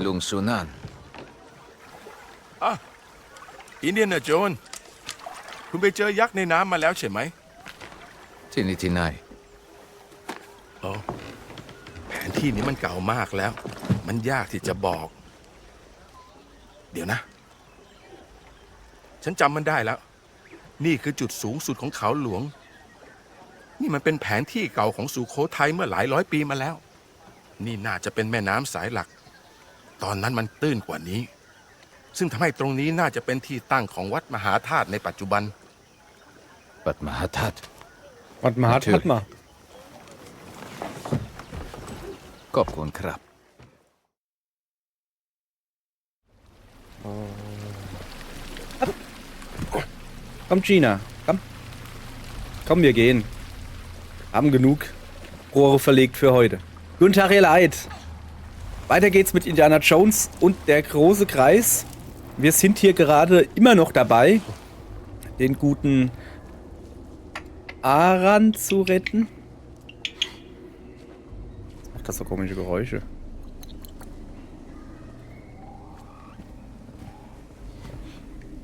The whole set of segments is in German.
ลุงซูนาน อินเดียนาโจนคุณไปเจอยักษ์ในน้ำมาแล้วใช่ไหม ที่นี่ที่ไหน โอ้แผนที่นี้มันเก่ามากแล้ว มันยากที่จะบอก เดี๋ยวนะ ฉันจำมันได้แล้ว นี่คือจุดสูงสุดของเขาหลวง นี่มันเป็นแผนที่เก่าของสุโขทัยเมื่อหลายร้อยปีมาแล้ว นี่น่าจะเป็นแม่น้ำสายหลัก ตอนนั้นมันตื้นกว่านี้ ซึ่งทำให้ตรงนี้น่าจะเป็นที่ตั้งของวัดมหาธาตุในปัจจุบัน บัดมหาทัด Was man hat, hat man. ขอบคุณครับ Komm, Gina, komm. Komm, wir gehen. Haben genug Rohre verlegt für heute. Guten Tag, ihr Leid. Weiter geht's mit Indiana Jones und der große Kreis. Wir sind hier gerade immer noch dabei, den guten Aran zu retten. Macht das so komische Geräusche.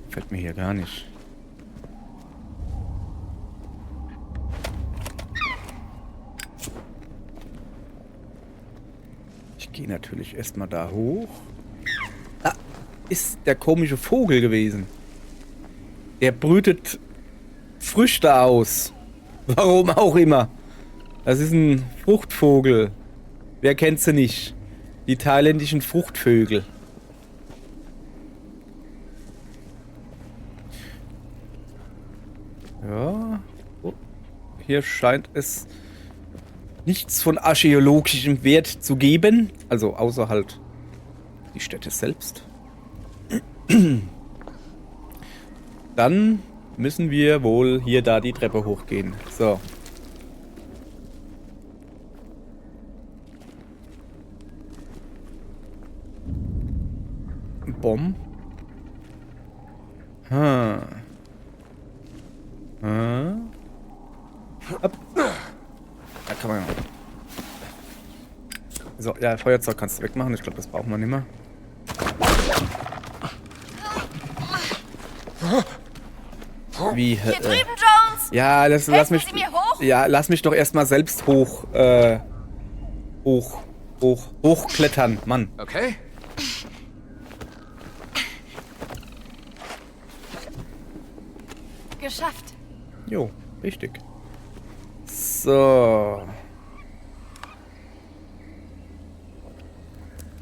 Fällt mir hier gar nicht. Ich gehe natürlich erstmal da hoch. Da ist der komische Vogel gewesen. Der brütet Früchte aus. Warum auch immer. Das ist ein Fruchtvogel. Wer kennt sie nicht? Die thailändischen Fruchtvögel. Ja. Oh. Hier scheint es nichts von archäologischem Wert zu geben. Also außer halt die Städte selbst. Dann müssen wir wohl hier da die Treppe hochgehen. So. Bomb. Hm. Hm. Ab. Da kann man ja. So, ja, Feuerzeug kannst du wegmachen. Ich glaube, das brauchen wir nicht mehr. Wie? Hier drüben, Jones! Ja, lass Helfen mich. Sie mir hoch? Ja, lass mich doch erstmal selbst hochklettern, Mann. Okay? Geschafft. Jo, richtig. So.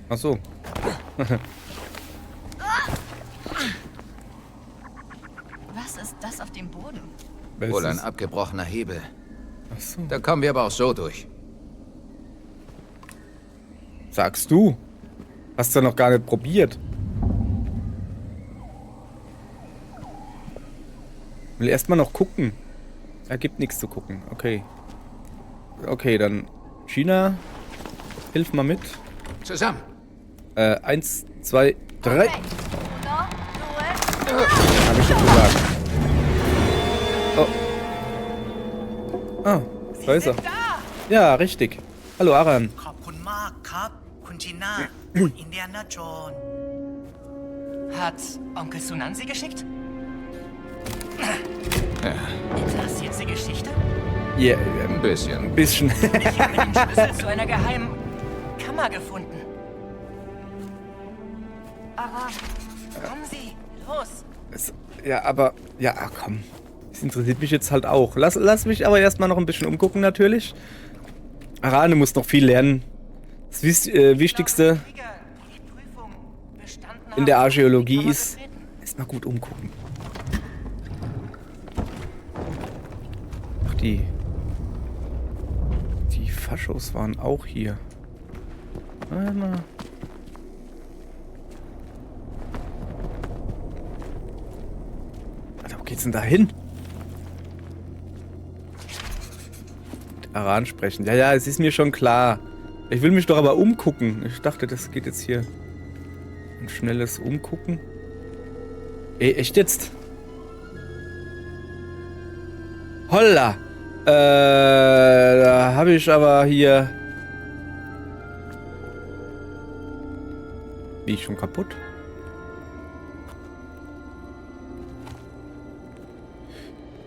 Ach so. Was ist das auf dem Boden? Wohl ein abgebrochener Hebel. Ach so. Da kommen wir aber auch so durch. Sagst du? Hast du noch gar nicht probiert. Will erstmal noch gucken. Er gibt nichts zu gucken. Okay. Okay, dann China. Hilf mal mit. Zusammen. 1, 2, 3. Okay. Uno, due. Hab ich schon gesagt. Oh. Ah, da ist er. Da! Ja, richtig. Hallo, Aran. ขอบคุณมากครับ คุณจีน่า คุณอินเดียนาโจน Hat Onkel Sunan Sie geschickt? Ja, Interessiert Sie Geschichte? Ja, ein bisschen. ein bisschen. Ich habe den Schlüssel zu einer geheimen Kammer gefunden. Aber Kommen Sie, los! Ja, aber... Ja, komm. Das interessiert mich jetzt halt auch. Lass mich aber erstmal noch ein bisschen umgucken, natürlich. Aran, du musst noch viel lernen. Das Wichtigste Die Prüfung bestanden in der haben, Archäologie die Kammer ist... betreten. Erstmal gut umgucken. Ach, die Faschos waren auch hier. Warte mal. Alter, wo geht's denn da hin? Mit Aran sprechen. Ja, es ist mir schon klar. Ich will mich doch aber umgucken. Ich dachte, das geht jetzt hier. Ein schnelles Umgucken. Ey, echt jetzt? Holla! Da habe ich aber hier... Bin ich schon kaputt?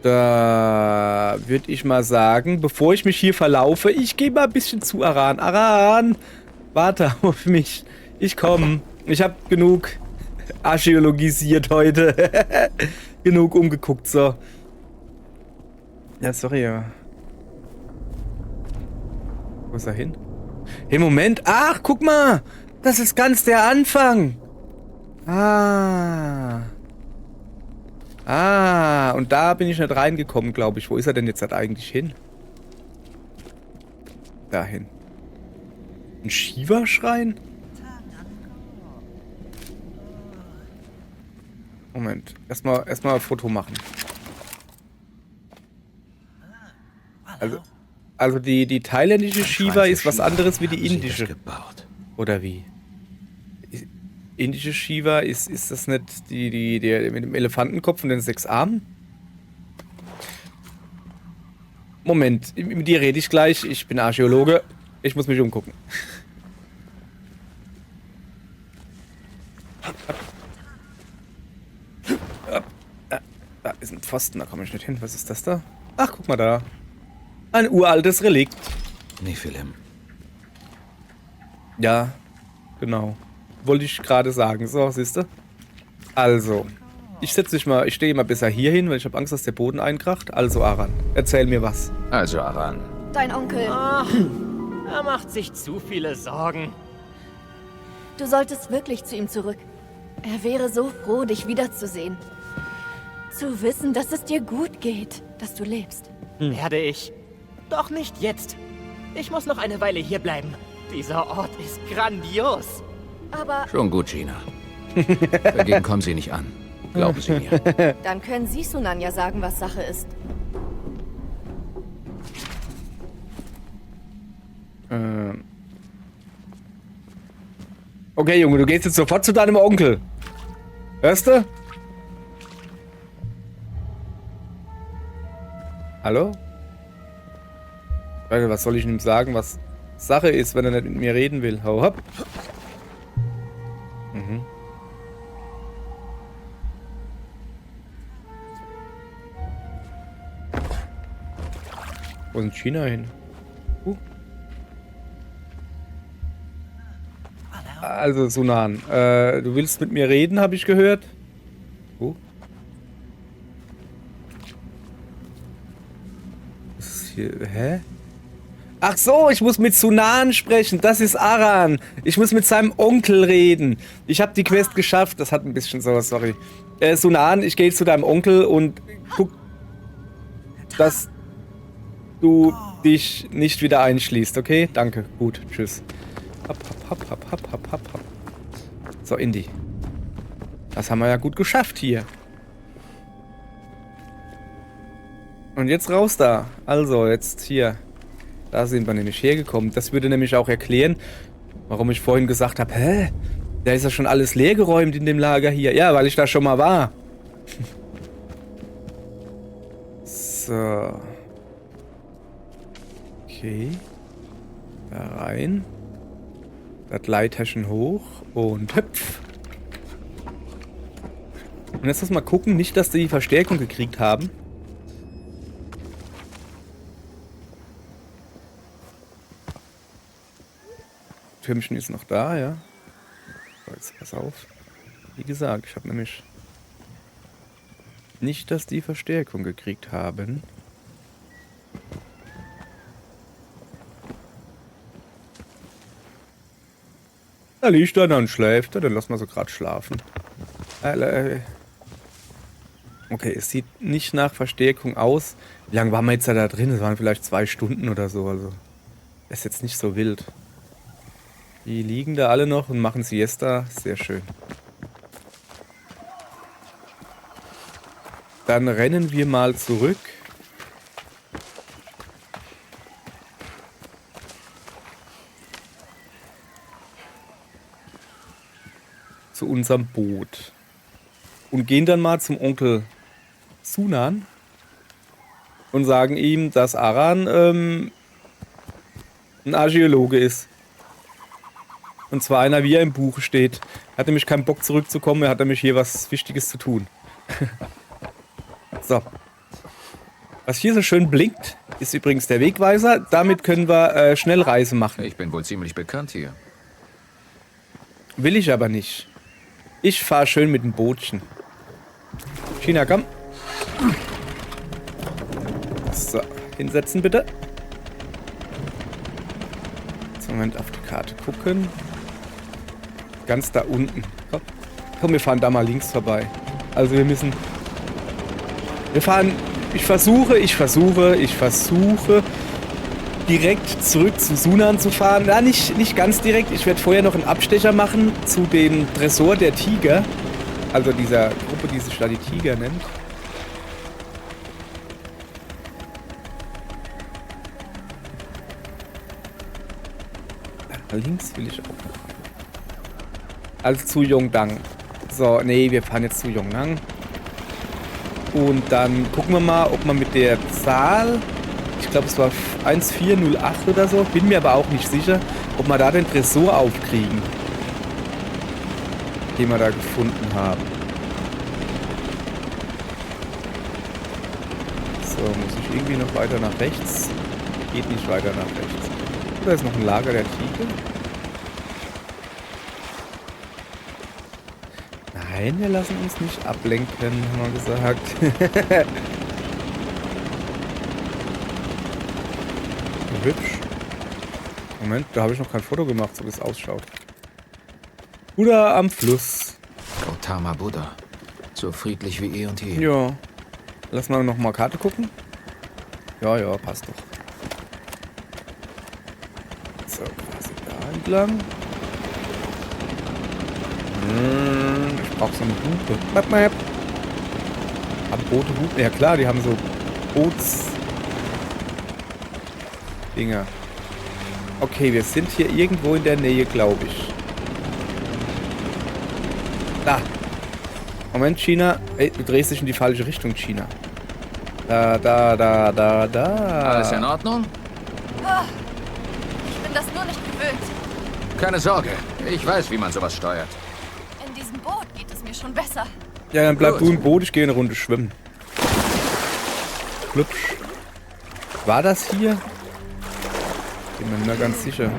Da würde ich mal sagen, bevor ich mich hier verlaufe, ich gehe mal ein bisschen zu Aran. Aran, warte auf mich. Ich komme. Ich habe genug archäologisiert heute. Genug umgeguckt, so. Ja, sorry, ja. Wo ist er hin? Hey, Moment. Ach, guck mal. Das ist ganz der Anfang. Und da bin ich nicht reingekommen, glaube ich. Wo ist er denn jetzt halt eigentlich hin? Dahin. Ein Shiva-Schrein? Moment. Erstmal ein Foto machen. Also die thailändische Shiva ist was anderes wie die indische. Gebaut. Oder wie? Indische Shiva, ist das nicht die mit dem Elefantenkopf und den 6 Armen? Moment, mit dir rede ich gleich. Ich bin Archäologe. Ich muss mich umgucken. Da ist ein Pfosten, da komme ich nicht hin. Was ist das da? Ach, guck mal da. Ein uraltes Relikt. Nephilim. Ja, genau. Wollte ich gerade sagen. So, siehst du? Also, ich stehe immer besser hier hin, weil ich habe Angst, dass der Boden einkracht. Also, Aran, erzähl mir was. Also, Aran. Dein Onkel. Ach, er macht sich zu viele Sorgen. Du solltest wirklich zu ihm zurück. Er wäre so froh, dich wiederzusehen. Zu wissen, dass es dir gut geht, dass du lebst. Werde ich. Doch nicht jetzt. Ich muss noch eine Weile hier bleiben. Dieser Ort ist grandios. Aber Schon gut, Gina. Dagegen kommen Sie nicht an. Glauben Sie mir. dann können Sie Sunan ja sagen, was Sache ist. Okay, Junge, du gehst jetzt sofort zu deinem Onkel. Hörst du? Hallo? Was soll ich ihm sagen, was Sache ist, wenn er nicht mit mir reden will? Hau hopp. Wo ist denn China hin? Also, Sunan, du willst mit mir reden, habe ich gehört. Was ist hier? Hä? Ach so, ich muss mit Sunan sprechen. Das ist Aran. Ich muss mit seinem Onkel reden. Ich habe die Quest geschafft. Das hat ein bisschen so, sorry. Sunan, ich gehe zu deinem Onkel und guck, dass du dich nicht wieder einschließt, okay? Danke. Gut. Tschüss. Hopp, hopp, hopp, hopp, hopp, hopp, hopp. So, Indy. Das haben wir ja gut geschafft hier. Und jetzt raus da. Also, jetzt hier. Da sind wir nämlich hergekommen. Das würde nämlich auch erklären, warum ich vorhin gesagt habe, hä? Da ist ja schon alles leergeräumt in dem Lager hier. Ja, weil ich da schon mal war. So. Okay. Da rein. Das Leiterchen hoch und hüpf. Und jetzt lass mal gucken, nicht, dass die Verstärkung gekriegt haben. Türmchen ist noch da, ja. So, jetzt pass auf. Wie gesagt, ich habe nämlich nicht, dass die Verstärkung gekriegt haben. Da liegt er und schläft. Dann lassen wir so gerade schlafen. Okay, es sieht nicht nach Verstärkung aus. Wie lange waren wir jetzt da drin? Es waren vielleicht 2 Stunden oder so. Also ist jetzt nicht so wild. Die liegen da alle noch und machen Siesta. Sehr schön. Dann rennen wir mal zurück. Zu unserem Boot. Und gehen dann mal zum Onkel Sunan und sagen ihm, dass Aran ein Archäologe ist. Und zwar einer, wie er im Buche steht. Er hat nämlich keinen Bock zurückzukommen, er hat nämlich hier was Wichtiges zu tun. So. Was hier so schön blinkt, ist übrigens der Wegweiser. Damit können wir Schnellreise machen. Ich bin wohl ziemlich bekannt hier. Will ich aber nicht. Ich fahre schön mit dem Bootchen. China, komm. So, hinsetzen bitte. Jetzt Moment auf die Karte gucken. Ganz da unten. Komm, komm, wir fahren da mal links vorbei. Also wir müssen... Wir fahren... Ich versuche direkt zurück zu Sunan zu fahren. Ja, nicht ganz direkt. Ich werde vorher noch einen Abstecher machen zu dem Tresor der Tiger. Also dieser Gruppe, die sich da die Tiger nennt. Links will ich auch noch. Also zu Yongdang. So, nee, wir fahren jetzt zu Yongdang. Und dann gucken wir mal, ob man mit der Zahl, ich glaube es war 1408 oder so, bin mir aber auch nicht sicher, ob wir da den Tresor aufkriegen, den wir da gefunden haben. So, muss ich irgendwie noch weiter nach rechts? Geht nicht weiter nach rechts. Da ist noch ein Lager der Tiger. Nein, wir lassen uns nicht ablenken, haben wir gesagt. Hübsch. Moment, da habe ich noch kein Foto gemacht, so wie es ausschaut. Buddha am Fluss. Gautama Buddha. So friedlich wie eh und je. Ja. Lass mal noch mal Karte gucken. Ja, ja, passt doch. So, quasi da entlang. Ich brauche so eine Hupe. Map, Map. Haben Boote Hupen? Ja klar, die haben so Boots... Dinger. Okay, wir sind hier irgendwo in der Nähe, glaube ich. Da. Moment, China. Ey, du drehst dich in die falsche Richtung, China. Da. Alles in Ordnung? Ich bin das nur nicht gewöhnt. Keine Sorge. Ich weiß, wie man sowas steuert. In diesem Boot geht es mir schon besser. Ja, dann bleib Gut. du im Boot, ich gehe eine Runde schwimmen. Klupsch. War das hier? Bin mir nicht mehr ganz sicher.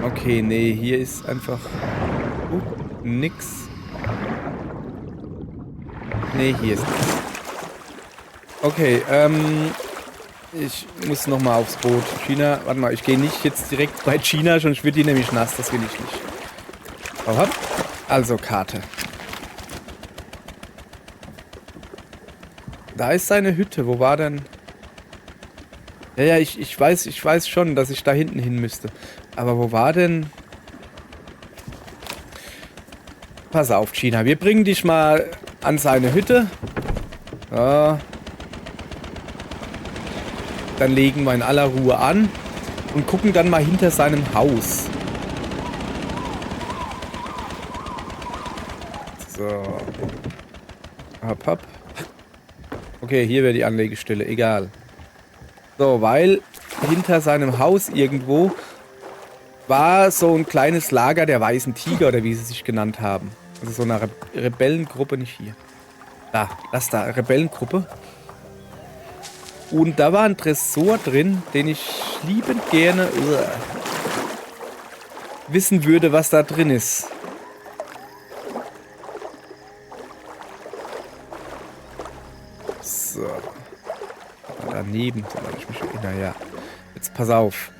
Okay, nee, hier ist einfach nix. Nee, hier ist nichts. Okay, ich muss noch mal aufs Boot. China, warte mal, ich gehe nicht jetzt direkt bei China, sonst wird die nämlich nass, das will ich nicht. Aha. Also, Karte. Da ist seine Hütte, wo war denn... Ja, ich weiß schon, dass ich da hinten hin müsste. Aber wo war denn... Pass auf, China. Wir bringen dich mal an seine Hütte. Ja. Dann legen wir in aller Ruhe an. Und gucken dann mal hinter seinem Haus. So. Hopp, hopp. Okay, hier wäre die Anlegestelle. Egal. So, weil hinter seinem Haus irgendwo war so ein kleines Lager der Weißen Tiger, oder wie sie sich genannt haben. Also so eine Rebellengruppe, nicht hier. Da, das da, Rebellengruppe. Und da war ein Tresor drin, den ich liebend gerne wissen würde, was da drin ist. So. Daneben, soweit ich mich erinnere, ja. Jetzt pass auf.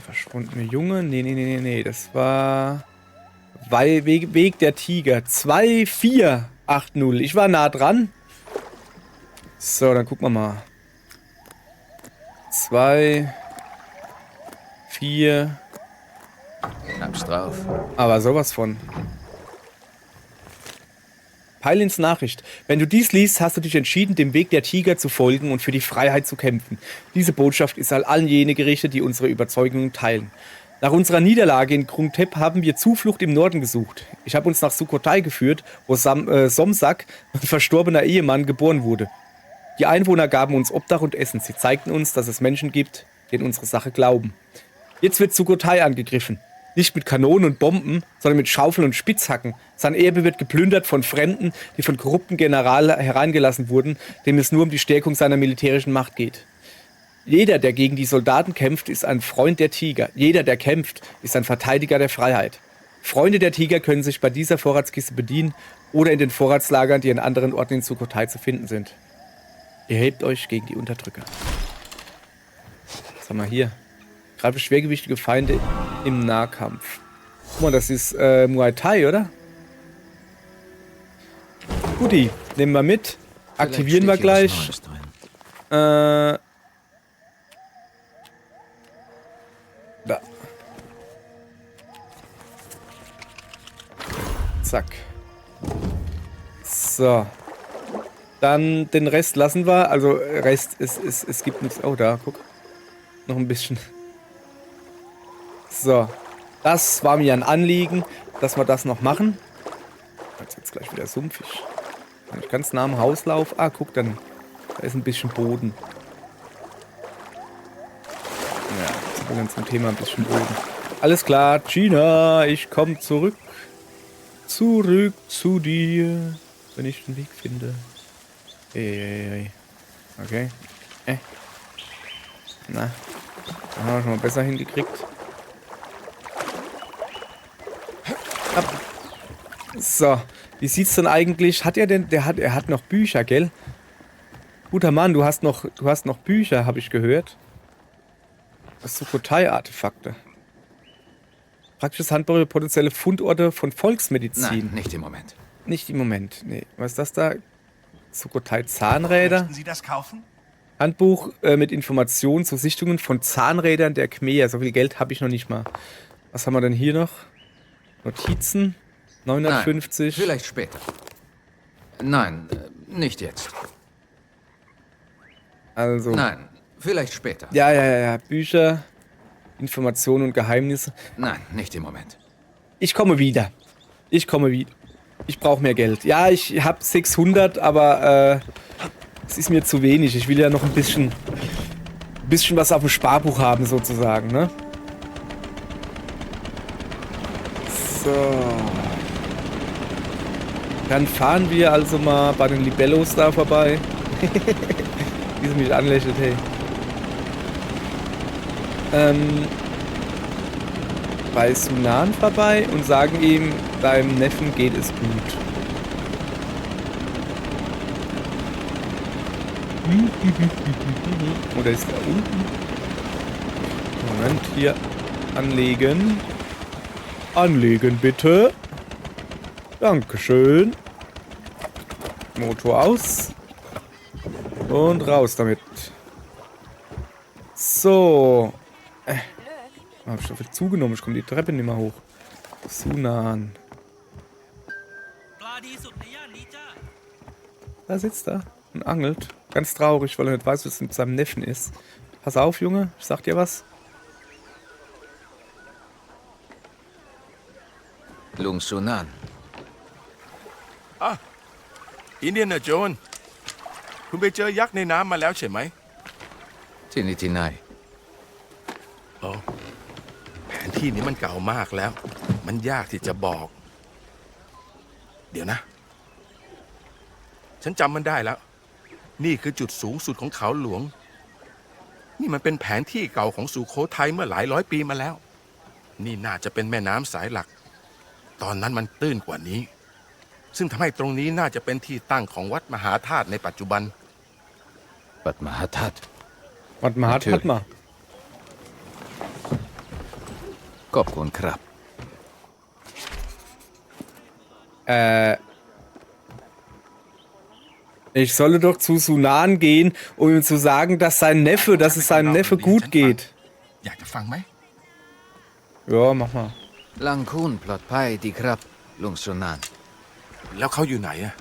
Verschwundene Junge? Nee. Das war... Weg der Tiger. 2480. Ich war nah dran. So, dann gucken wir mal. 2, 4. Hab's drauf. Aber sowas von. Pailins Nachricht. Wenn du dies liest, hast du dich entschieden, dem Weg der Tiger zu folgen und für die Freiheit zu kämpfen. Diese Botschaft ist an allen jene gerichtet, die unsere Überzeugungen teilen. Nach unserer Niederlage in Krung Thep haben wir Zuflucht im Norden gesucht. Ich habe uns nach Sukhothai geführt, wo Somsak, ein verstorbener Ehemann, geboren wurde. Die Einwohner gaben uns Obdach und Essen. Sie zeigten uns, dass es Menschen gibt, die an unsere Sache glauben. Jetzt wird Sukhothai angegriffen. Nicht mit Kanonen und Bomben, sondern mit Schaufeln und Spitzhacken. Sein Erbe wird geplündert von Fremden, die von korrupten Generalen hereingelassen wurden, dem es nur um die Stärkung seiner militärischen Macht geht. Jeder, der gegen die Soldaten kämpft, ist ein Freund der Tiger. Jeder, der kämpft, ist ein Verteidiger der Freiheit. Freunde der Tiger können sich bei dieser Vorratskiste bedienen oder in den Vorratslagern, die an anderen Orten in Sukhothai zu finden sind. Ihr hebt euch gegen die Unterdrücker. Was haben wir hier? Greife schwergewichtige Feinde im Nahkampf. Guck mal, das ist Muay Thai, oder? Guti, nehmen wir mit. Aktivieren wir gleich. Da. Zack. So. Dann den Rest lassen wir. Also Rest, es gibt nichts. Oh, da, guck. Noch ein bisschen. So. Das war mir ein Anliegen, dass wir das noch machen. Jetzt wird's gleich wieder sumpfig. Wenn ich ganz nah am Haus laufe. Ah, guck, dann. Da ist ein bisschen Boden. Ja, jetzt sind wir zum Thema ein bisschen Boden. Alles klar, Gina, ich komme zurück. Zurück zu dir, wenn ich den Weg finde. Hey. Okay. Na, da haben wir schon mal besser hingekriegt. Ab. So, wie sieht's denn eigentlich? Hat er denn? Er hat noch Bücher, gell? Guter Mann, du hast noch Bücher, habe ich gehört. Das Sukhothai-Artefakte. Praktisches Handbuch über potenzielle Fundorte von Volksmedizin. Nein, nicht im Moment. Nicht im Moment, nee. Was ist das da? Sukhothai-Zahnräder. Möchten Sie das kaufen? Handbuch mit Informationen zu Sichtungen von Zahnrädern der Khmer. So viel Geld habe ich noch nicht mal. Was haben wir denn hier noch? Notizen. 950. Nein, vielleicht später. Nein, nicht jetzt. Also. Nein, vielleicht später. Ja. Bücher, Informationen und Geheimnisse. Nein, nicht im Moment. Ich komme wieder. Ich brauche mehr Geld. Ja, ich habe 600, aber es ist mir zu wenig. Ich will ja noch ein bisschen was auf dem Sparbuch haben, sozusagen, ne? So. Dann fahren wir also mal bei den Libellos da vorbei. Wie sie mich anlächelt, hey. Bei Sunan vorbei und sagen ihm, deinem Neffen geht es gut. Oder ist er unten? Moment, hier anlegen. Anlegen, bitte. Dankeschön. Motor aus. Und raus damit. So. Hab ich so viel zugenommen. Ich komme die Treppe nicht mehr hoch. Sunan. Da sitzt er und angelt. Ganz traurig, weil er nicht weiß, was mit seinem Neffen ist. Pass auf, Junge. Ich sag dir was. Lung Sunan. Indiana Jones คุณไปเจอยักษ์ในน้ำมาแล้วใช่ไหม Tinitinai. แผนที่นี้มันเก่ามากแล้ว มันยากที่จะบอก เดี๋ยวนะ ฉันจำมันได้แล้ว นี่คือจุดสูงสุดของเขาหลวง นี่มันเป็นแผนที่เก่าของสุโขทัยเมื่อหลายร้อยปีมาแล้ว นี่น่าจะเป็นแม่น้ำสายหลัก ตอนนั้นมันตื้นกว่านี้ ซึ่งทำให้ตรงนี้น่าจะเป็นที่ตั้งของวัดมหาธาตุในปัจจุบัน Wat Mahatat. Was man hat, hat man. Kopkun Krab. Ich solle doch zu Sunan gehen, um ihm zu sagen, dass es seinem Neffe gut geht. อยากจะฟังไหม Ja, mach mal. Langkun Plotpai di Krab. Lung Sunan. แล้วเขาอยู่ไหนอะ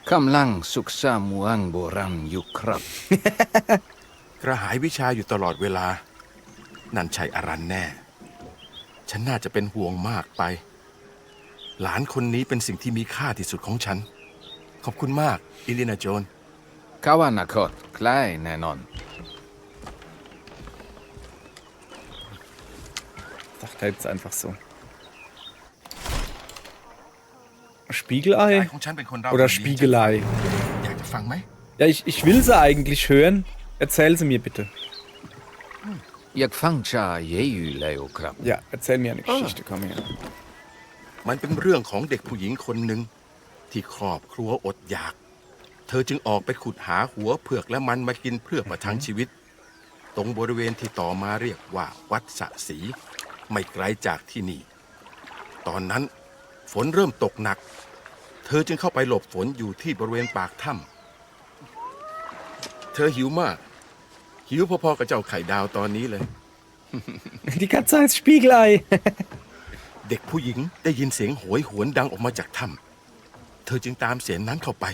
Kamlang Suksa Muang Boram Yukrab. กระหายวิชาอยู่ตลอดเวลา นั่นใช่อารันแน่ ฉันน่าจะเป็นห่วงมากไป หลานคนนี้เป็นสิ่งที่มีค่าที่สุดของฉัน ขอบคุณมาก อิลินาโจน Kawanakot, Kleinenon. Sagt er jetzt einfach so. Spiegelei? ยายของฉันเป็นคนเล่า Oder เรื่องนี้ Spiegelei? อยากจะฟังไหม Ja, ich will sie eigentlich hören. Erzähl sie mir bitte. Yakfangcha Yeyu Leokrab. Ja, erzähl mir eine Geschichte, komm her. มันเป็นเรื่องของเด็กผู้หญิงคนหนึ่งที่ครอบครัวอดอยาก เธอจึงออกไปขุดหาหัวเผือกและมันมากินเพื่อประทังชีวิต ตรงบริเวณที่ต่อมาเรียกว่าวัดสะสีไม่ไกลจากที่นี่ ตอนนั้นฝนเริ่มตกหนัก เธอจึงเข้าไปหลบฝนอยู่ที่บริเวณปากถ้ำเธอหิวมาก หิวพอๆกับเจ้าไข่ดาวตอนนี้เลย Die Katze heißt Spiegelei. เด็กผู้หญิงได้ยินเสียงโหยหวนดังออกมาจากถ้ำเธอจึงตามเสียงนั้นเข้าไป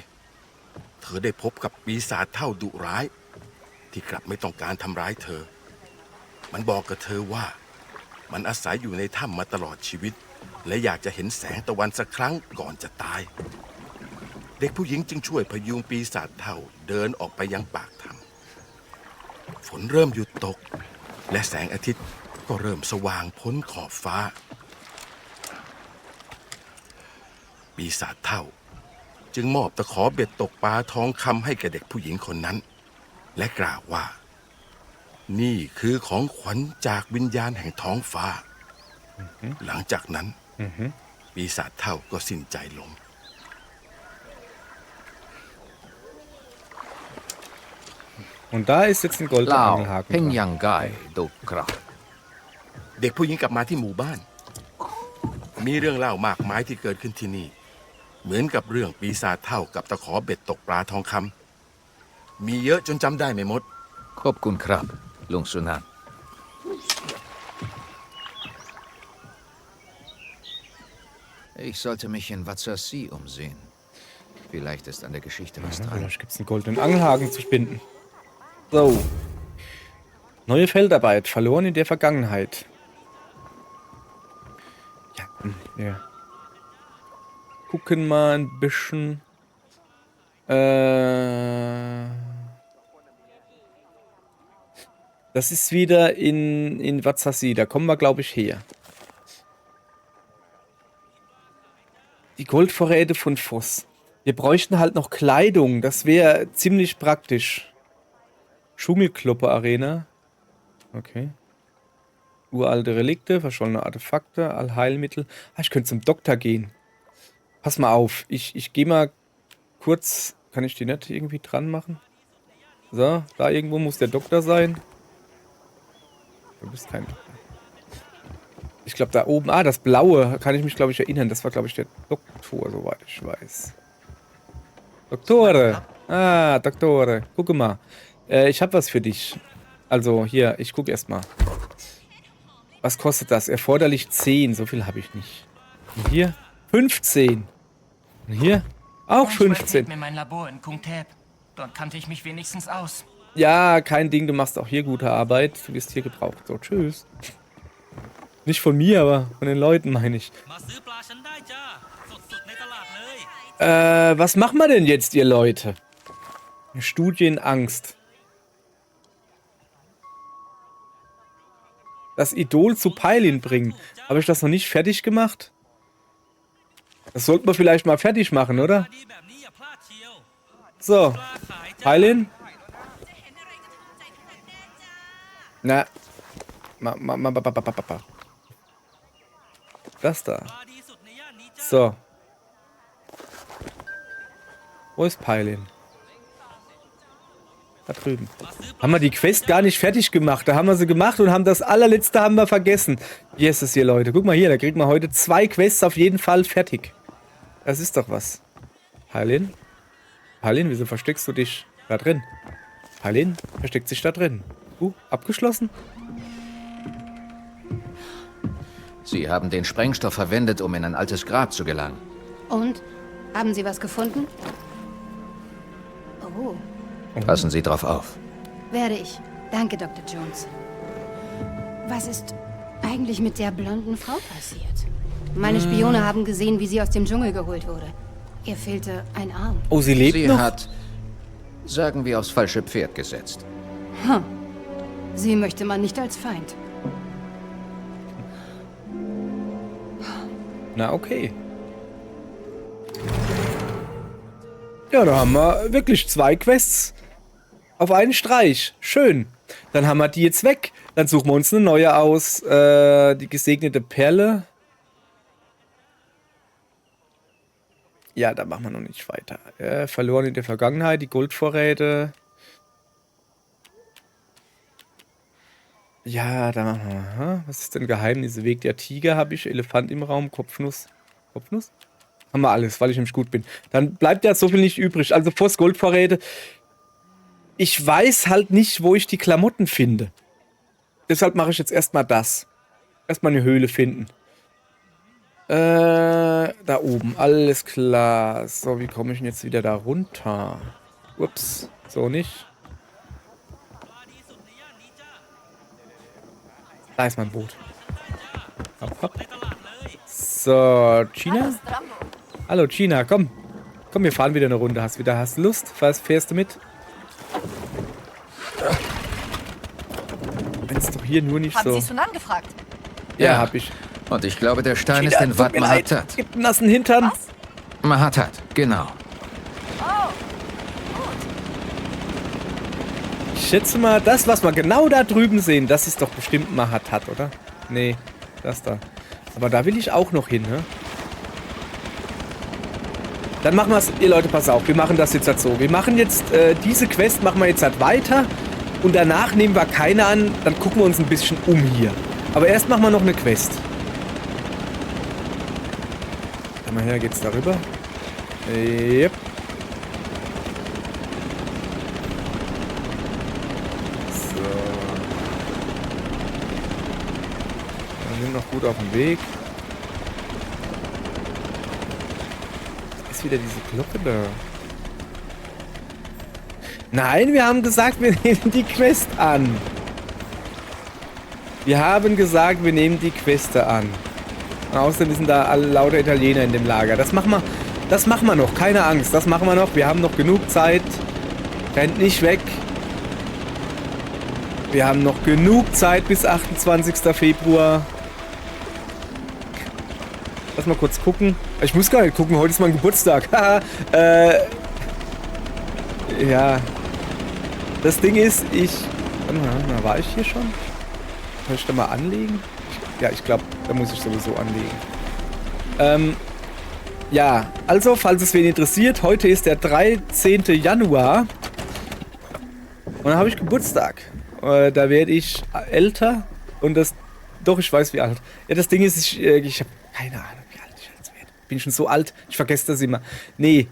เธอได้พบกับปีศาจเท่าดุร้าย ที่กลับไม่ต้องการทำร้ายเธอ มันบอกกับเธอว่า มันอาศัยอยู่ในถ้ำมาตลอดชีวิต และอยากจะเห็นแสงตะวันสักครั้งก่อนจะตาย เด็กผู้หญิงจึงช่วยพยุงปีศาจเท่าเดินออกไปยังปากถ้ำฝนเริ่มหยุดตก และแสงอาทิตย์ก็เริ่มสว่างพ้นขอบฟ้า ปีศาจเท่าจึงมอบตะขอเบ็ดตกปลาทองคำให้แก่เด็กผู้หญิงคนนั้น และกล่าวว่า นี่คือของขวัญจากวิญญาณแห่งท้องฟ้า หลังจากนั้น ปีศาจเท่าก็สิ้นใจลง Und da ist jetzt ein goldener Lao, Angelhaken. dran. Pengyangai, Dokrab. เด็กผู้หญิงกลับมาที่หมู่บ้าน มีเรื่องเล่ามากมายที่เกิดขึ้นที่นี่ เหมือนกับเรื่องปีศาจเท่ากับตะขอเบ็ดตกปลาทองคำมีเยอะจนจำได้ไม่หมด Khobkun Krab, Lung Sunan. Ich sollte mich in Watsasi umsehen. Vielleicht ist an der Geschichte was dran. Vielleicht gibt es einen goldenen Angelhaken zu spinden. So. Neue Feldarbeit. Verloren in der Vergangenheit. Ja, wir gucken mal ein bisschen. Das ist wieder in Watsasi. Da kommen wir, glaube ich, her. Die Goldvorräte von Voss. Wir bräuchten halt noch Kleidung. Das wäre ziemlich praktisch. Dschungelkloppe-Arena. Okay. Uralte Relikte, verschollene Artefakte, Allheilmittel. Ah, ich könnte zum Doktor gehen. Pass mal auf. Ich gehe mal kurz... Kann ich die nicht irgendwie dran machen? So, da irgendwo muss der Doktor sein. Du bist kein Doktor. Ich glaube da oben... Ah, das Blaue. Kann ich mich, glaube ich, erinnern. Das war, glaube ich, der Doktor, soweit ich weiß. Doktore. Ah, Doktore. Guck mal. Ich habe was für dich. Also, hier, ich gucke erstmal. Was kostet das? Erforderlich 10. So viel habe ich nicht. Und hier 15. Und hier auch 15. mir mein Labor in Kungtep. Dort kannte ich mich wenigstens aus. Ja, kein Ding. Du machst auch hier gute Arbeit. Du wirst hier gebraucht. So, tschüss. Nicht von mir, aber von den Leuten, meine ich. Was machen wir denn jetzt, ihr Leute? Studienangst. Das Idol zu Peilin bringen. Habe ich das noch nicht fertig gemacht? Das sollten wir vielleicht mal fertig machen, oder? So. Peilin? Na. Das da. So. Wo ist Peilin? Da drüben. Haben wir die Quest gar nicht fertig gemacht. Da haben wir sie gemacht und haben das allerletzte haben wir vergessen. Yes, ist hier, Leute. Guck mal hier, da kriegt man heute 2 Quests auf jeden Fall fertig. Das ist doch was. Peilin? Peilin, wieso versteckst du dich da drin? Peilin versteckt sich da drin. Abgeschlossen? Sie haben den Sprengstoff verwendet, um in ein altes Grab zu gelangen. Und? Haben Sie was gefunden? Oh, Passen Sie drauf auf. werde ich. Danke, Dr. Jones. Was ist eigentlich mit der blonden Frau passiert? Meine Spione haben gesehen, wie sie aus dem Dschungel geholt wurde. Ihr fehlte ein Arm. Oh, sie lebt Sie noch? hat Sagen wir aufs falsche Pferd gesetzt. Sie möchte man nicht als Feind. Na, okay. Ja, da haben wir wirklich 2 Quests auf einen Streich. Schön. Dann haben wir die jetzt weg. Dann suchen wir uns eine neue aus. Die gesegnete Perle. Ja, da machen wir noch nicht weiter. Verloren in der Vergangenheit, die Goldvorräte. Ja, da machen wir. Aha. Was ist denn Geheimnisse? Weg der Tiger habe ich. Elefant im Raum. Kopfnuss. Kopfnuss? Haben wir alles, weil ich nämlich gut bin. Dann bleibt ja so viel nicht übrig. Also Voss Goldvorräte. Ich weiß halt nicht, wo ich die Klamotten finde. Deshalb mache ich jetzt erstmal das. Erstmal eine Höhle finden. Da oben. Alles klar. So, wie komme ich denn jetzt wieder da runter? Ups. So nicht. Da ist mein Boot. Hopp, hopp. So, China? Hallo, China, komm. Komm, wir fahren wieder eine Runde. Hast du Lust? Fährst du mit? Wenn es doch hier nur nicht Haben so... Sie schon angefragt? Ja, hab ich. Und ich glaube, der Stein ist China, in tut Wat mir leid. Mahatat. Gibt einen nassen Hintern. Was? Mahatat, genau. Oh, Ich schätze mal, das, was wir genau da drüben sehen, das ist doch bestimmt Mahatat, oder? Nee, das da. Aber da will ich auch noch hin, ne? Dann machen wir es, ihr Leute, pass auf, wir machen das jetzt halt so. Wir machen jetzt, diese Quest machen wir jetzt halt weiter und danach nehmen wir keine an, dann gucken wir uns ein bisschen um hier. Aber erst machen wir noch eine Quest. Komm mal her, geht's darüber? Yep. So. Wir sind noch gut auf dem Weg. Ist wieder diese Glocke da. Nein, wir haben gesagt, wir nehmen die Quest an. Wir haben gesagt, wir nehmen die Queste an. Und außerdem sind da alle lauter Italiener in dem Lager. Das machen wir noch. Keine Angst, das machen wir noch. Wir haben noch genug Zeit. Rennt nicht weg. Wir haben noch genug Zeit bis 28. Februar. Lass mal kurz gucken. Ich muss gar nicht gucken, heute ist mein Geburtstag. Ja. Das Ding ist, war ich hier schon? Kann ich da mal anlegen? Ja, ich glaube, da muss ich sowieso anlegen. Ja, also, falls es wen interessiert, heute ist der 13. Januar. Und dann habe ich Geburtstag. Da werde ich älter. Und das... Doch, ich weiß, wie alt. Ja, das Ding ist, ich habe keine Ahnung, wie alt ich jetzt werde. Bin schon so alt, ich vergesse das immer. Nee.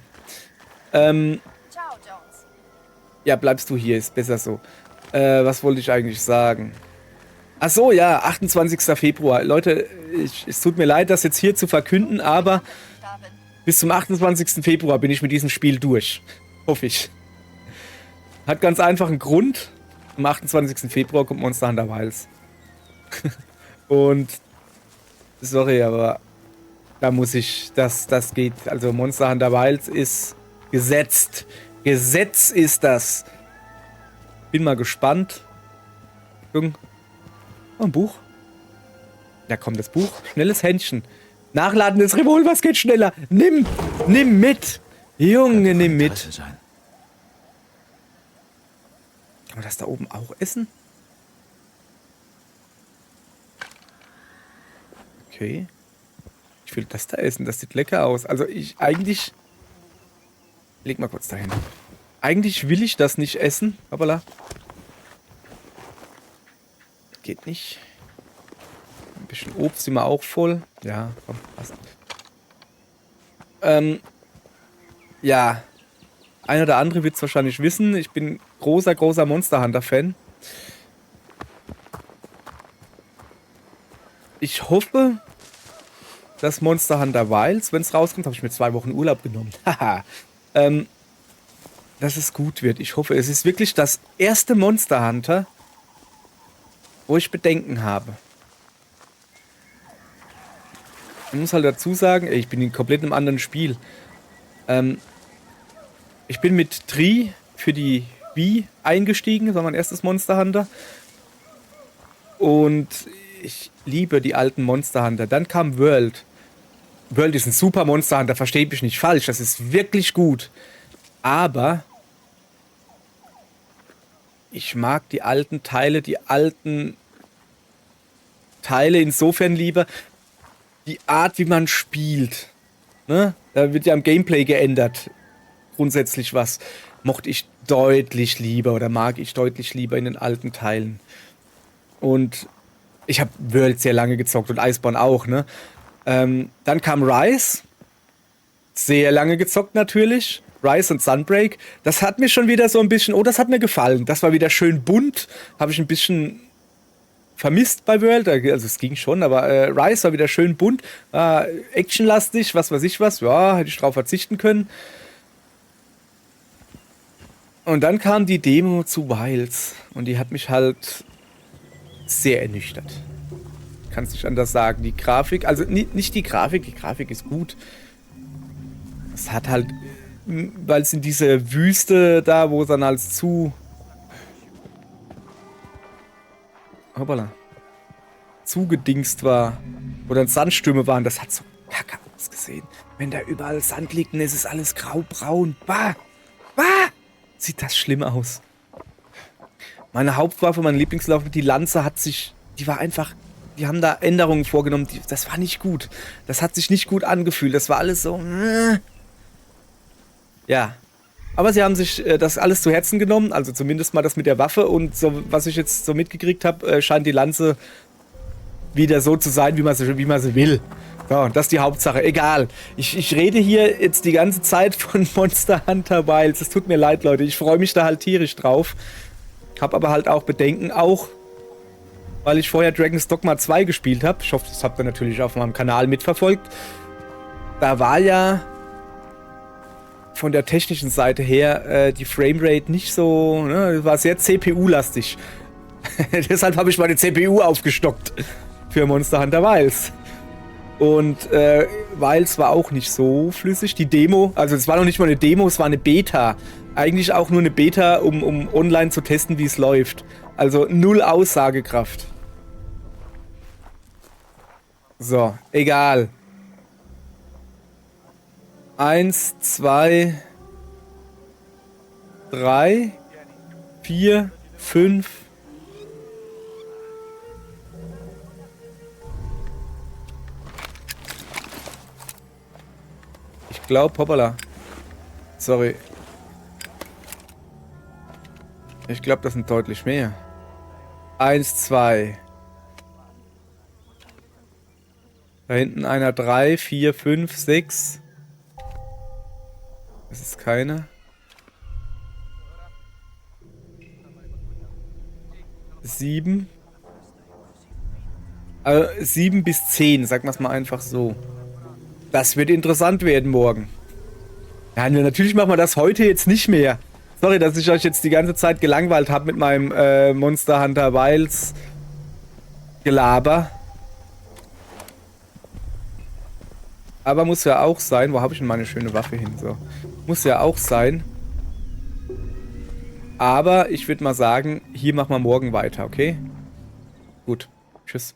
ciao, Jones. Ja, bleibst du hier, ist besser so. Was wollte ich eigentlich sagen? Ach so, ja, 28. Februar. Leute, es tut mir leid, das jetzt hier zu verkünden, aber bis zum 28. Februar bin ich mit diesem Spiel durch. Hoffe ich. Hat ganz einfach einen Grund. Am 28. Februar kommt Monster Hunter Wilds. Und sorry, aber da muss ich, das geht. Also Monster Hunter Wilds ist gesetzt. Gesetz ist das. Bin mal gespannt. Jung. Oh, ein Buch. Ja, komm, das Buch. Schnelles Händchen. Nachladen des Revolvers geht schneller. Nimm mit. Junge, nimm mit. Sein. Kann man das da oben auch essen? Okay. Ich will das da essen. Das sieht lecker aus. Also eigentlich... Leg mal kurz dahin. Eigentlich will ich das nicht essen. Hoppala. Geht nicht. Ein bisschen Obst sind wir auch voll. Ja, komm, passt. Ja. Einer oder andere wird es wahrscheinlich wissen. Ich bin großer Monster Hunter Fan. Ich hoffe, dass Monster Hunter Wilds, wenn es rauskommt, habe ich mir 2 Wochen Urlaub genommen. Haha. Dass es gut wird. Ich hoffe, es ist wirklich das erste Monster Hunter, wo ich Bedenken habe. Ich muss halt dazu sagen, ich bin in komplett einem anderen Spiel. Ich bin mit Tree für die Wii eingestiegen. Das war mein erstes Monster Hunter. Und ich liebe die alten Monster Hunter. Dann kam World. World ist ein super Monster Hunter, versteht mich nicht falsch. Das ist wirklich gut. Aber ich mag die alten Teile insofern lieber. Die Art, wie man spielt. Ne? Da wird ja am Gameplay geändert. Grundsätzlich was. Mochte ich deutlich lieber oder mag ich deutlich lieber in den alten Teilen. Und ich habe World sehr lange gezockt und Iceborne auch, ne? Dann kam Rise. Sehr lange gezockt natürlich. Rise und Sunbreak. Das hat mir schon wieder so ein bisschen... Oh, das hat mir gefallen. Das war wieder schön bunt. Habe ich ein bisschen vermisst bei World. Also es ging schon, aber Rise war wieder schön bunt. Actionlastig, was weiß ich was. Ja, hätte ich drauf verzichten können. Und dann kam die Demo zu Wilds. Und die hat mich halt sehr ernüchtert. Kannst nicht anders sagen. Die Grafik, also nicht die Grafik ist gut. Es hat halt, weil es in dieser Wüste da, wo es dann als zugedingst war, wo dann Sandstürme waren, das hat so kacke ausgesehen. Wenn da überall Sand liegt und es ist alles graubraun. Bah! Sieht das schlimm aus. Meine Hauptwaffe, meine Lieblingswaffe, die Lanze die haben da Änderungen vorgenommen, das war nicht gut. Das hat sich nicht gut angefühlt, das war alles so... Ja. Aber sie haben sich das alles zu Herzen genommen, also zumindest mal das mit der Waffe und so, was ich jetzt so mitgekriegt habe, scheint die Lanze wieder so zu sein, wie man sie will. So, und das ist die Hauptsache. Egal. Ich rede hier jetzt die ganze Zeit von Monster Hunter Wilds. Es tut mir leid, Leute. Ich freue mich da halt tierisch drauf. Hab aber halt auch Bedenken, auch weil ich vorher Dragon's Dogma 2 gespielt habe. Ich hoffe, das habt ihr natürlich auf meinem Kanal mitverfolgt. Da war ja von der technischen Seite her die Framerate nicht so, ne, war sehr CPU-lastig. Deshalb habe ich meine CPU aufgestockt für Monster Hunter Wilds. Und Wilds war auch nicht so flüssig. Die Demo, also es war noch nicht mal eine Demo, es war eine Beta. Eigentlich auch nur eine Beta, um online zu testen, wie es läuft. Also null Aussagekraft. So, egal. 1, 2, 3, 4, 5. Ich glaube, hoppala. Sorry. Ich glaube, das sind deutlich mehr. 1, 2. Da hinten einer 3, 4, 5, 6. Das ist keine. 7. Also 7 bis 10, sagen wir es mal einfach so. Das wird interessant werden morgen. Ja, natürlich machen wir das heute jetzt nicht mehr. Sorry, dass ich euch jetzt die ganze Zeit gelangweilt habe mit meinem Monster Hunter Wilds Gelaber. Aber muss ja auch sein. Wo habe ich denn meine schöne Waffe hin? So. Muss ja auch sein. Aber ich würde mal sagen, hier machen wir morgen weiter, okay? Gut. Tschüss.